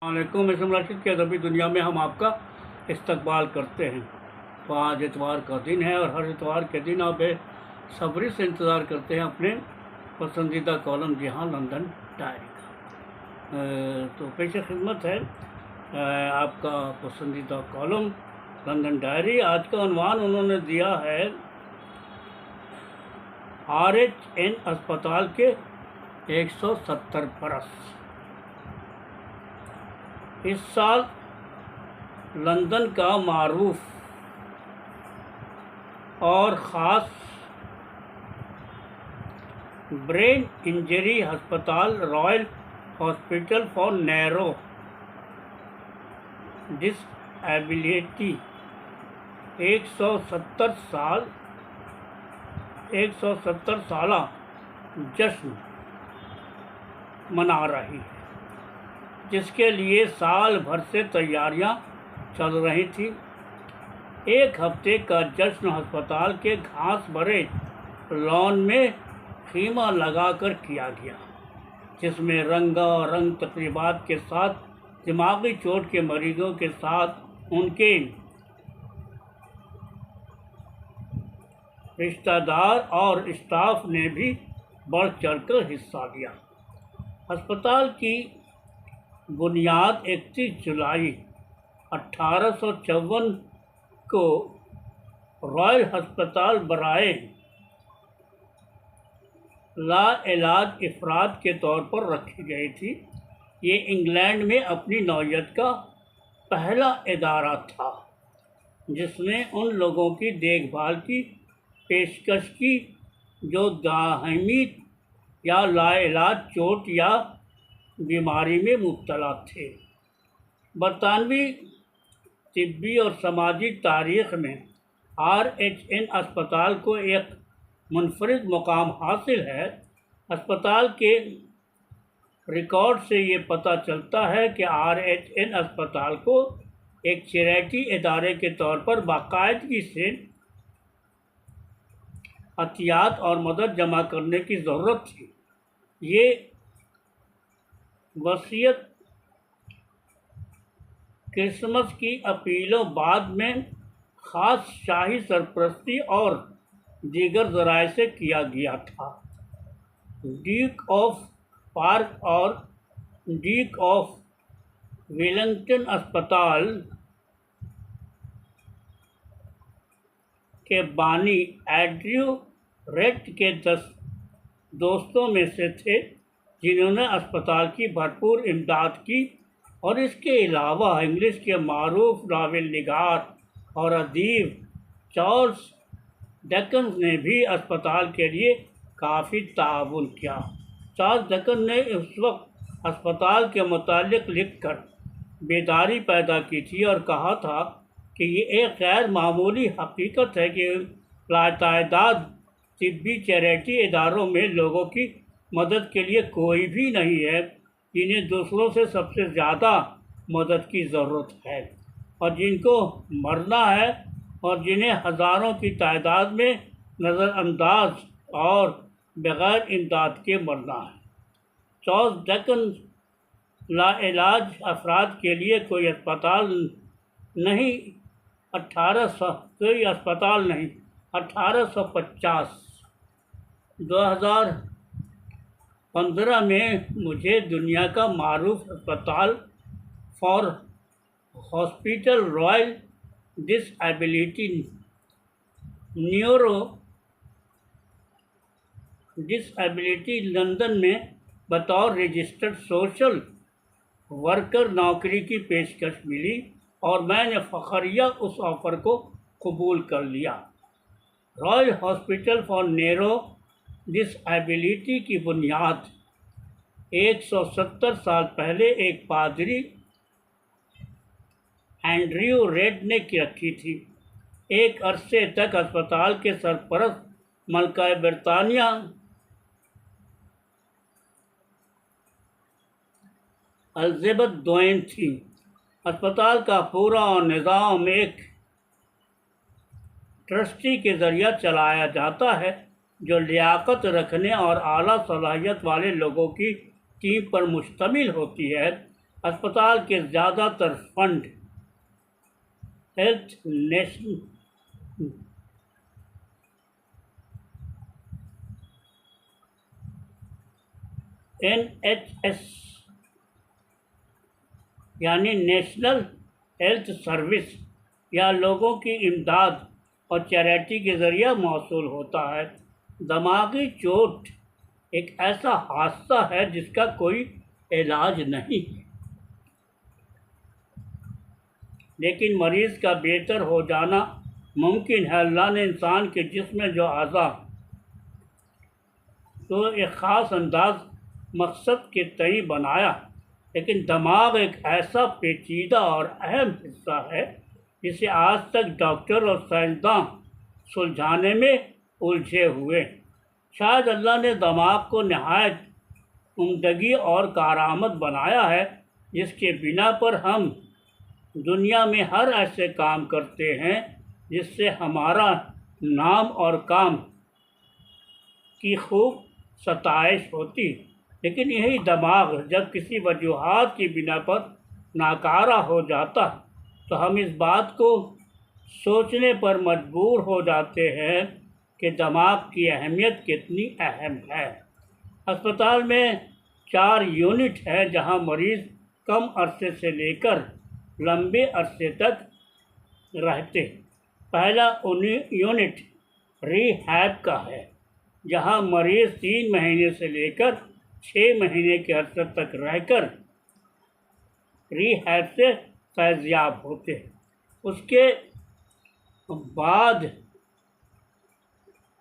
वालेकुम राशिद के अदबी दुनिया में हम आपका इस्तकबाल करते हैं। तो आज इतवार का दिन है और हर इतवार के दिन आप बेसब्री से इंतज़ार करते हैं अपने पसंदीदा कॉलम जी हाँ लंदन डायरी का। तो पेश खिदमत है आपका पसंदीदा कॉलम लंदन डायरी। आज का उन्वान उन्होंने दिया है RH-N अस्पताल के 170 बरस। इस साल लंदन का मारूफ और ख़ास ब्रेन इंजरी अस्पताल royal hospital for narrow disability 170 साला जश्न मना रही है, जिसके लिए साल भर से तैयारियां चल रही थी। एक हफ्ते का जश्न अस्पताल के घास भरे लॉन में खीमा लगाकर किया गया, जिसमें रंगारंग तकरीबात के साथ दिमागी चोट के मरीजों के साथ उनके रिश्तेदार और स्टाफ ने भी बढ़ चढ़कर हिस्सा लिया। अस्पताल की बुनियाद 31 जुलाई 1854 को रॉयल अस्पताल बराए लाइलाज अफराद के तौर पर रखी गई थी। ये इंग्लैंड में अपनी नौयत का पहला इदारा था जिसने उन लोगों की देखभाल की पेशकश की जो दाहिमी या लाइलाज चोट या बीमारी में मुब्तला थे। बरतानवी तिब्बी और समाजी तारीख़ में RH-N अस्पताल को एक मुनफरिद मुकाम हासिल है। अस्पताल के रिकॉर्ड से ये पता चलता है कि RH-N अस्पताल को एक चैरिटी इदारे के तौर पर बाकायदगी से अतियात और मदद जमा करने की ज़रूरत थी। ये वसीयत क्रिसमस की अपीलों बाद में ख़ास शाही सरपरस्ती और दीगर ज़राए से किया गया था। ड्यूक ऑफ पार्क और ड्यूक ऑफ वेलिंगटन अस्पताल के बानी एंड्रयू रेड के 10 दोस्तों में से थे जिन्होंने अस्पताल की भरपूर इमदाद की, और इसके अलावा इंग्लिश के मारूफ नावल निगार और अदीब चार्ल्स डिकेंस ने भी अस्पताल के लिए काफ़ी ताउन किया। चार्ल्स डिकेंस ने उस वक्त अस्पताल के मुतालिक लिखकर बेदारी पैदा की थी और कहा था कि ये एक गैर मामूली हकीकत है कि लातादाद तिब्बी चैरिटी इदारों में लोगों की मदद के लिए कोई भी नहीं है जिन्हें दूसरों से सबसे ज़्यादा मदद की ज़रूरत है और जिनको मरना है और जिन्हें हज़ारों की तादाद में नज़रअंदाज और बग़ैर इमदाद के मरना है। चार्ल्स डिकेंस लाइलाज अफराद के लिए कोई अस्पताल नहीं 1850 2015 में मुझे दुनिया का मारूफ अस्पताल for hospital royal disability neuro disability London में बतौर रजिस्टर्ड सोशल वर्कर नौकरी की पेशकश मिली और मैंने फ़खरिया उस ऑफ़र को कबूल कर लिया। Royal hospital for narrow disability की बुनियाद 170 साल पहले एक पादरी एंड्रयू रेड ने रखी थी। एक अरसे तक अस्पताल के सरपरस्त मलका बरतानिया एलिज़ाबेथ दोयन थी। अस्पताल का पूरा निज़ाम एक ट्रस्टी के ज़रिए चलाया जाता है जो लियाकत रखने और आला सलाहियत वाले लोगों की टीम पर मुश्तमिल होती है। अस्पताल के ज़्यादातर फंड हेल्थ नेशनल NHS यानी नेशनल हेल्थ सर्विस या लोगों की इमदाद और चैरिटी के ज़रिए मौसूल होता है। दिमागी चोट एक ऐसा हादसा है जिसका कोई इलाज नहीं है, लेकिन मरीज़ का बेहतर हो जाना मुमकिन है। अल्लाह ने इंसान के जिस्म में जो अज़ा तो एक ख़ास अंदाज मकसद के तय बनाया, लेकिन दिमाग एक ऐसा पेचीदा और अहम हिस्सा है जिसे आज तक डॉक्टर और साइंसदान सुलझाने में उलझे हुए। शायद अल्लाह ने दिमाग को नहायत उम्दगी और कारआमद बनाया है, जिसके बिना पर हम दुनिया में हर ऐसे काम करते हैं जिससे हमारा नाम और काम की खूब सताइश होती। लेकिन यही दिमाग जब किसी वजूहात की बिना पर नाकारा हो जाता तो हम इस बात को सोचने पर मजबूर हो जाते हैं कि दिमाग की अहमियत कितनी अहम है। अस्पताल में 4 यूनिट हैं जहां मरीज़ कम अरसे से लेकर लंबे अरसे तक रहते। पहला यूनिट रिहैब का है, जहां मरीज़ 3 महीने से लेकर 6 महीने के अरसे तक रहकर रिहैब से फैज़याब होते हैं। उसके बाद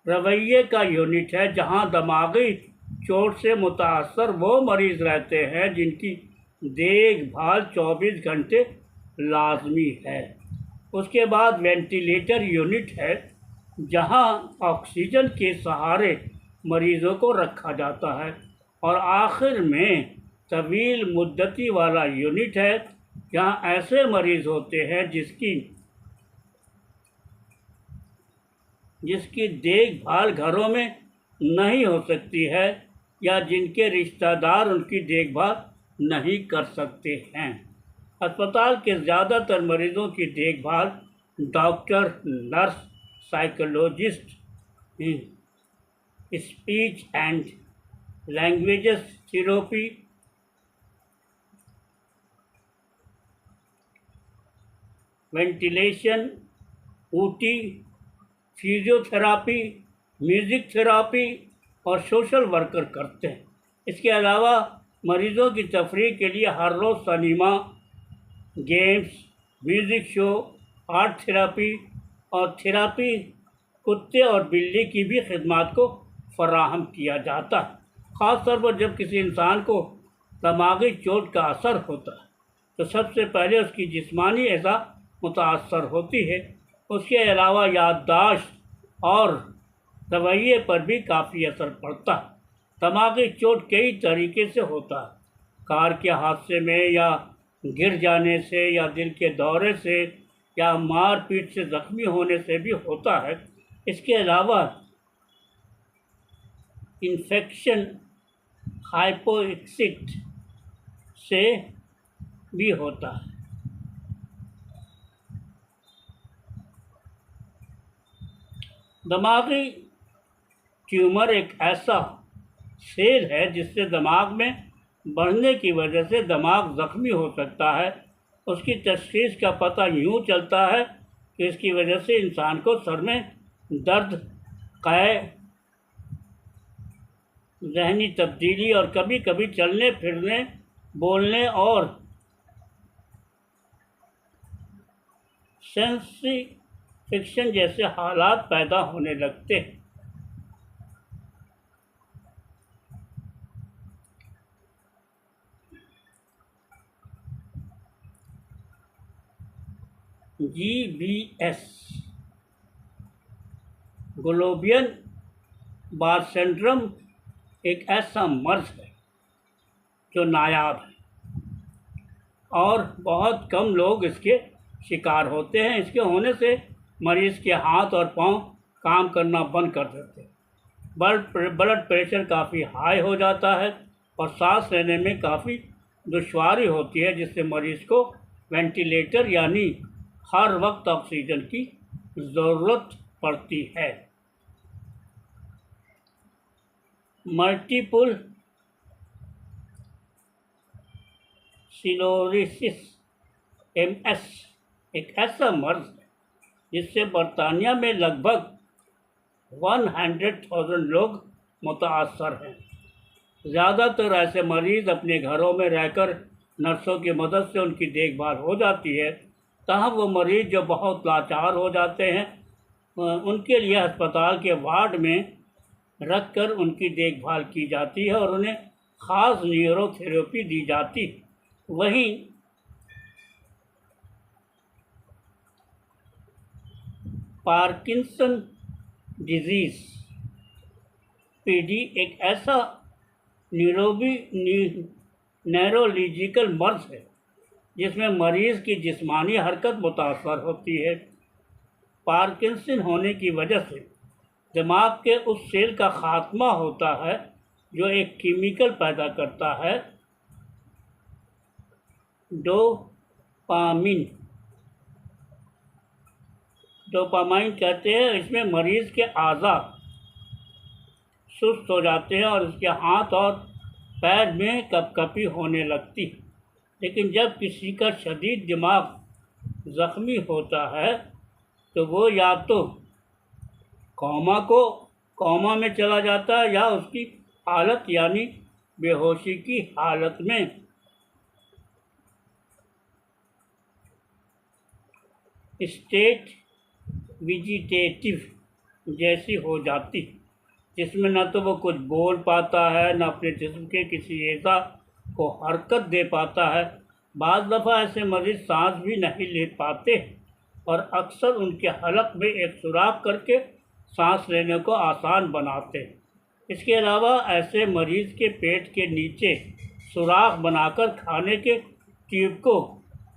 रवैये का यूनिट है, जहां दिमागी चोट से मुतासर वो मरीज़ रहते हैं जिनकी देखभाल 24 घंटे लाजमी है। उसके बाद वेंटिलेटर यूनिट है, जहां ऑक्सीजन के सहारे मरीज़ों को रखा जाता है। और आखिर में तवील मुद्दती वाला यूनिट है, जहां ऐसे मरीज़ होते हैं जिसकी देखभाल घरों में नहीं हो सकती है या जिनके रिश्तेदार उनकी देखभाल नहीं कर सकते हैं। अस्पताल के ज़्यादातर मरीज़ों की देखभाल doctor, nurse, psychologist, speech and languages therapy, ventilation, OT, physiotherapy, music therapy और सोशल वर्कर करते हैं। इसके अलावा मरीज़ों की तफरीह के लिए हर रोज़ cinema, games, music show, art therapy और थेरापी कुत्ते और बिल्ली की भी खिदमात को फराहम किया जाता है। ख़ास तौर पर जब किसी इंसान को दिमागी चोट का असर होता है तो सबसे पहले उसकी जिस्मानी अज़ा मुतासर होती है। उसके अलावा याददाश्त और रवैये पर भी काफ़ी असर पड़ता है। दिमागी चोट कई तरीके से होता है, कार के हादसे में या गिर जाने से या दिल के दौरे से या मार पीट से ज़ख्मी होने से भी होता है। इसके अलावा इन्फेक्शन, हाइपोक्सिक से भी होता है। दिमागी ट्यूमर एक ऐसा सेल है जिससे दिमाग में बढ़ने की वजह से दिमाग ज़ख्मी हो सकता है। उसकी तशख़ीस का पता यूँ चलता है कि इसकी वजह से इंसान को सर में दर्द, कै, ज़हनी तब्दीली और कभी कभी चलने फिरने, बोलने और सेंसी फिक्शन जैसे हालात पैदा होने लगते हैं। GBS ग्लोबियन बार सिंड्रोम एक ऐसा मर्ज है जो नायाब है और बहुत कम लोग इसके शिकार होते हैं। इसके होने से मरीज़ के हाथ और पांव काम करना बंद कर देते हैं। ब्लड प्रेशर काफ़ी हाई हो जाता है और सांस लेने में काफ़ी दुश्वारी होती है, जिससे मरीज़ को वेंटिलेटर यानी हर वक्त ऑक्सीजन की ज़रूरत पड़ती है। मल्टीपल स्क्लेरोसिस MS एक ऐसा मर्ज है जिससे बरतानिया में लगभग 100,000 लोग मुतासर हैं। ज़्यादातर ऐसे मरीज़ अपने घरों में रहकर नर्सों की मदद से उनकी देखभाल हो जाती है। ताहम वो मरीज़ जो बहुत लाचार हो जाते हैं उनके लिए अस्पताल के वार्ड में रखकर उनकी देखभाल की जाती है और उन्हें ख़ास न्यूरोथेरेपी दी जाती है। वहीं पार्किंसन डिजीज़ PD एक ऐसा न्यूरोलॉजिकल मर्ज है जिसमें मरीज़ की जिस्मानी हरकत मुतासर होती है। पार्किंसन होने की वजह से दिमाग के उस सेल का ख़ात्मा होता है जो एक केमिकल पैदा करता है, डोपामाइन कहते हैं। इसमें मरीज़ के आज़ा सुस्त हो जाते हैं और उसके हाथ और पैर में कपकपी होने लगती है। लेकिन जब किसी का शदीद दिमाग ज़ख्मी होता है तो वो या तो कोमा में चला जाता है या उसकी हालत यानी बेहोशी की हालत में स्टेट वेजिटेटिव जैसी हो जाती, जिसमें न तो वो कुछ बोल पाता है न अपने जिस्म के किसी एज़ा को हरकत दे पाता है। बाज़ दफ़ा ऐसे मरीज़ सांस भी नहीं ले पाते और अक्सर उनके हलक में एक सुराख करके सांस लेने को आसान बनाते हैं। इसके अलावा ऐसे मरीज़ के पेट के नीचे सुराख बनाकर खाने के ट्यूब को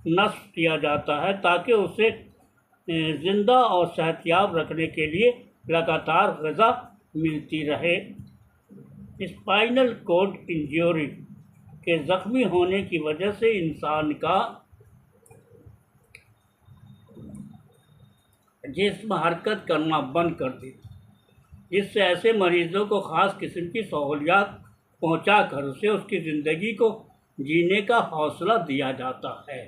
नस्ब किया जाता है ताकि उसे ज़िंदा और सेहतयाब रखने के लिए लगातार ग़िज़ा मिलती रहे। स्पाइनल कॉर्ड इंजरी के ज़ख्मी होने की वजह से इंसान का जिस्म हरकत करना बंद कर देता, जिससे ऐसे मरीज़ों को ख़ास किस्म की सहूलियात पहुंचाकर उसे उसकी ज़िंदगी को जीने का हौसला दिया जाता है।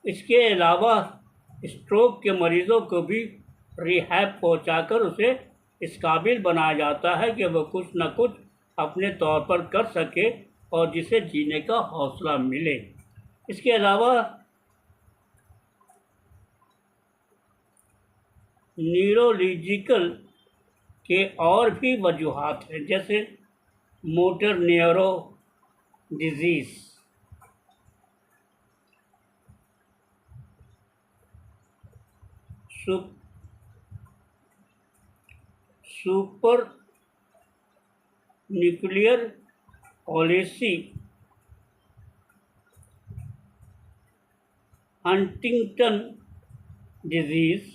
इसके अलावा स्ट्रोक के मरीज़ों को भी रिहैब पहुंचाकर उसे इस काबिल बनाया जाता है कि वह कुछ न कुछ अपने तौर पर कर सके और जिसे जीने का हौसला मिले। इसके अलावा न्यूरोलॉजिकल के और भी वजूहात हैं, जैसे motor neuro disease, super nuclear policy, Huntington disease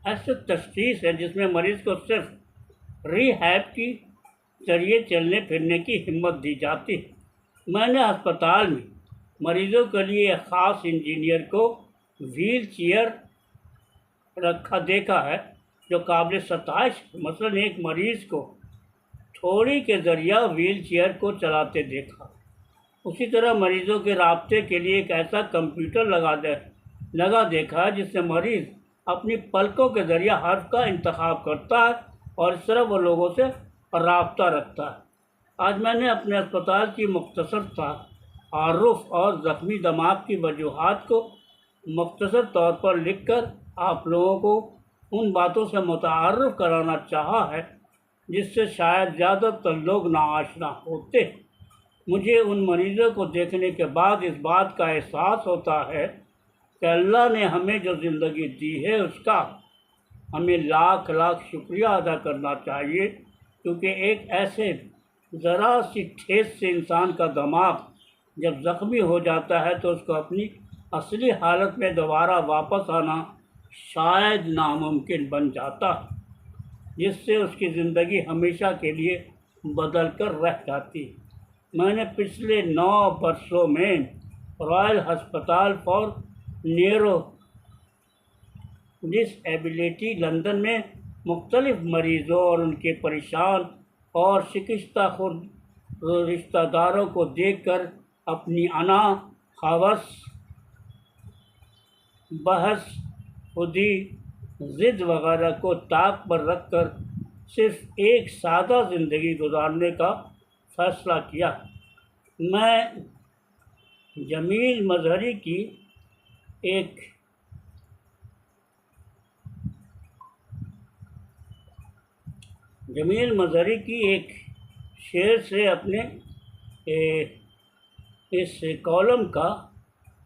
ऐसे तशख़ीस है जिसमें मरीज़ को सिर्फ रिहैब की जरिए चलने फिरने की हिम्मत दी जाती है। मैंने अस्पताल में मरीज़ों के लिए एक ख़ास इंजीनियर को व्हील चेयर देखा है जो काबिल सताइश। मसलन एक मरीज़ को थोड़ी के ज़रिया व्हील चेयर को चलाते देखा। उसी तरह मरीज़ों के राब्ते के लिए एक ऐसा कंप्यूटर लगा देखा है जिससे मरीज़ अपनी पलकों के ज़रिए हर्फ का इंतखाब करता है और इस तरह वो लोगों से राब्ता रखता है। आज मैंने अपने अस्पताल की मुख्तसर तारुफ़ और ज़ख्मी दिमाग की वजूहात को मुख्तसर तौर पर लिखकर आप लोगों को उन बातों से मुताअर्रफ़ कराना चाहा है जिससे शायद ज़्यादातर लोग नाआशना होते। मुझे उन मरीज़ों को देखने के बाद इस बात का एहसास होता है कि अल्लाह ने हमें जो ज़िंदगी दी है उसका हमें लाख लाख शुक्रिया अदा करना चाहिए, क्योंकि एक ऐसे ज़रा सी ठेस से इंसान का दिमाग जब ज़ख्मी हो जाता है तो उसको अपनी असली हालत में दोबारा वापस आना शायद नामुमकिन बन जाता है, जिससे उसकी ज़िंदगी हमेशा के लिए बदल कर रह जाती है। मैंने पिछले 9 वर्षों में रॉयल अस्पताल फॉर न्यूरो डिसएबिलिटी लंदन में मुख्तलिफ मरीज़ों और उनके परेशान और शिकस्ता खुद रिश्तेदारों को देखकर अपनी अना, हवस, बहस, खुदी, ज़िद वगैरह को ताक पर रखकर सिर्फ एक सादा ज़िंदगी गुजारने का फ़ैसला किया। मैं जमील मज़हरी की एक शेर से अपने इस कॉलम का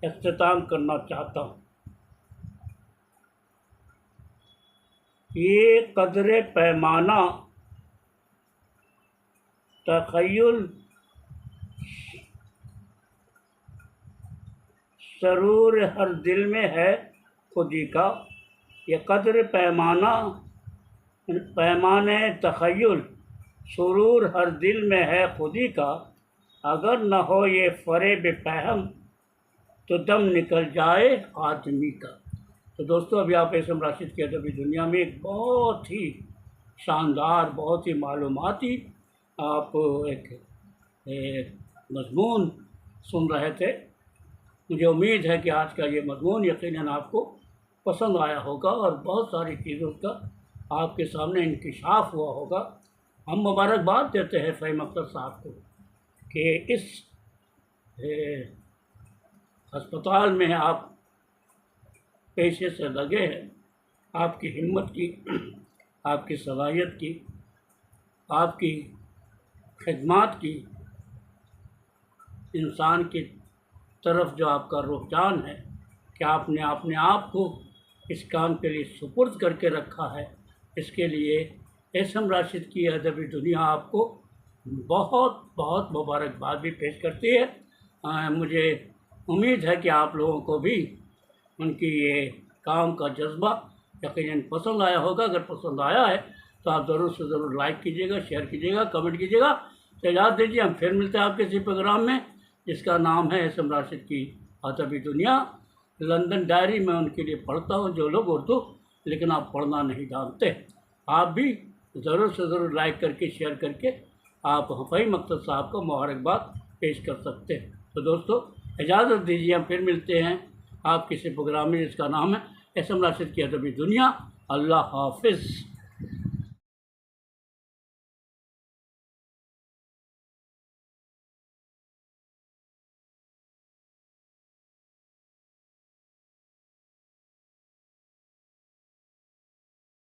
इख्तिताम करना चाहता हूँ। ये कदरे पैमाना तख़य्युल सरूर हर दिल में है खुदी का। ये कदर पैमाने तख़य्युल सुरूर हर दिल में है खुदी का। अगर न हो ये फ़रेब पहम तो दम निकल जाए आदमी का। तो दोस्तों, अभी आप एस एम राशिद की अदबी दुनिया में एक बहुत ही शानदार, बहुत ही मालूमाती आप एक मज़मून सुन रहे थे। मुझे उम्मीद है कि आज का ये मज़मून यकीनन आपको पसंद आया होगा और बहुत सारी चीज़ों का आपके सामने इंकिशाफ हुआ होगा। हम मुबारकबाद देते हैं फ़हीम अख्तर साहब को कि इस अस्पताल में आप पेशे से लगे हैं। आपकी हिम्मत की, आपकी सलाहियत की, आपकी खिदमत की, इंसान की तरफ जो आपका रुझान है कि आपने अपने आप को इस काम के लिए सुपुर्द करके रखा है, इसके लिए एस एम राशिद की अदबी दुनिया आपको बहुत बहुत मुबारकबाद भी पेश करती है। मुझे उम्मीद है कि आप लोगों को भी उनकी ये काम का जज्बा यकीनन पसंद आया होगा। अगर पसंद आया है तो आप ज़रूर से ज़रूर लाइक कीजिएगा, शेयर कीजिएगा, कमेंट कीजिएगा। तो इजाज़त दीजिए, हम फिर मिलते हैं आपके इसी प्रोग्राम में जिसका नाम है एस एम राशिद की अदबी दुनिया। लंदन डायरी में उनके लिए पढ़ता हूँ जो लोग उर्दू लेकिन आप पढ़ना नहीं जानते। आप भी ज़रूर से ज़रूर लाइक करके, शेयर करके आप फ़हीम अख्तर साहब को मुबारकबाद पेश कर सकते हैं। तो दोस्तों, इजाज़त दीजिए, हम फिर मिलते हैं आप किसी प्रोग्राम में जिसका नाम है एस एम राशिद की अदबी दुनिया। अल्लाह हाफ़िज़।